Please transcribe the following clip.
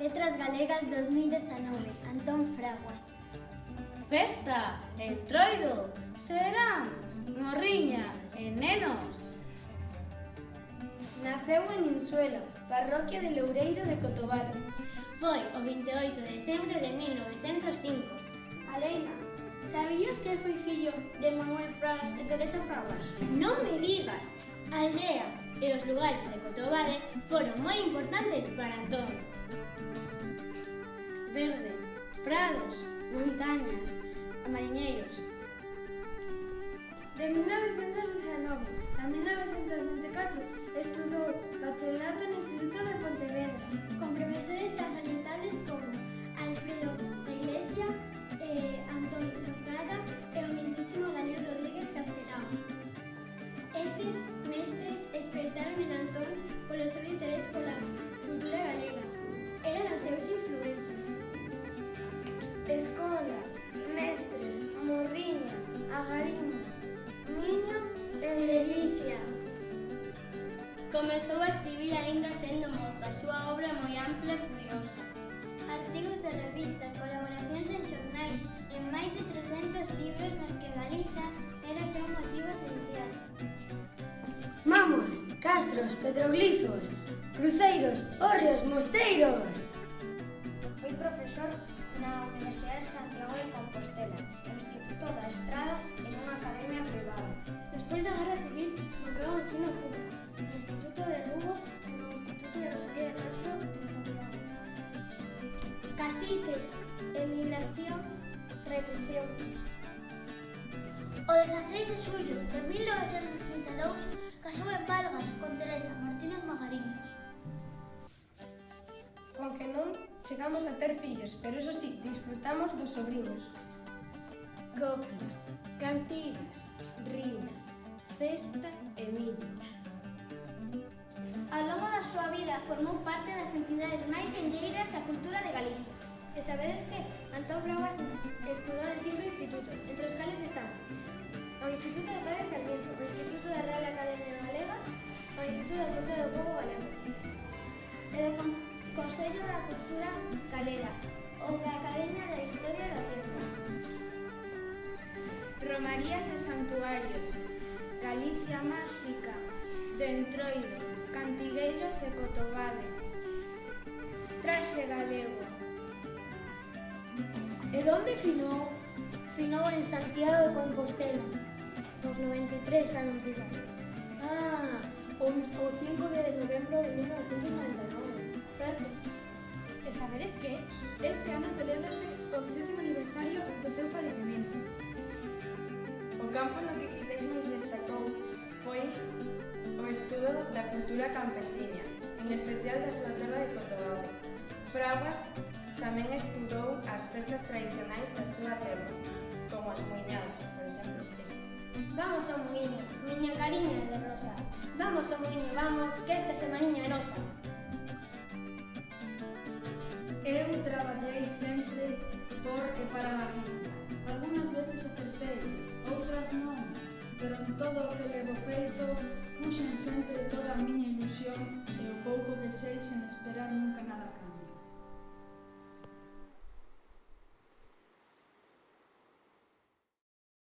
Letras Galegas 2019, Antón Fraguas. Festa, Entroido, serán morriña e nenos. Naceu en Insuela, parroquia de Loureiro de Cotobade. Foi o 28 de decembro de 1905. Aleina, sabías que foi fillo de Manuel Fragas e Teresa Fragas? Non me digas! A aldea e os lugares de Cotobade foron moi importantes para Antón. Verde, prados, montañas, mariñeiros. De 1919 a 1924 estudou bacharelato no Instituto de Pontevedra, Con profesores tan salientables como Alfredo da Iglesia, Antón Rosada e o mismísimo Daniel Rodríguez Castelao. Estes mestres espertaron en Antón polo seu interés pola cultura galega. Eran os seus influencers. escola, mestres, morriña, agarimo, miño e ledicia. Comezou a escribir aínda sendo moza, a súa obra é moi ampla e curiosa. Artigos de revistas, colaboracións en xornais e máis de 300 libros nos que Galiza era o seu motivo esencial. Mamos, castros, petroglifos, cruceiros, hórreos, mosteiros. Foi profesor na Universidade de Santiago de Compostela, no Instituto da Estrada e nunha academia privada. Despois da Guerra Civil, volveu ao ensino público, no Instituto de Lugo e no Instituto de Rosalía de Castro en Santiago. Caciques, emigración, represión. O 16 de xullo de 1932 casou en Valgas con Teresa Martínez Magariños. Con que non chegamos a ter fillos, pero eso sí, disfrutamos dos sobrinos. Coplas, cantigas, rimas, festa e millo. Ao longo da súa vida formou parte das entidades máis senlleiras da cultura de Galicia. E sabedes que? Antón Fraguas estudou en 5 institutos, entre os cales están o Instituto de Padre Sarmiento, o Instituto da Real Academia Galega, o Instituto do Museo do Pobo Galego. E do Consello da Cultura Galega ou da Academia da Historia e da Ciencia. Romarías e santuarios, Galicia máxica, de Entroido, Cantigueiros de Cotobade, traxe galego. E onde finou? Finou en Santiago de Compostela, aos 93 anos de idade. O 5 de novembro de 1999. Certo? E sabedes que? Este ano celébrase o 20º aniversario do seu falecemento. O campo no que quizáis nos destacou foi o estudo da cultura campesiña, en especial da súa terra de Cotobade. Fraguas tamén estudou as festas tradicionais da súa terra, como as muiñadas, por exemplo, esta. Vamos ao muiño, miña cariña de rosa. Vamos ao muiño, vamos, que esta semaniña é nosa. Eu traballei sempre por e para Galicia. Algúnas veces acertei, outras non, pero en todo o que levo feito, puxen sempre toda a miña ilusión e o pouco que sei sen esperar nunca nada a cambio.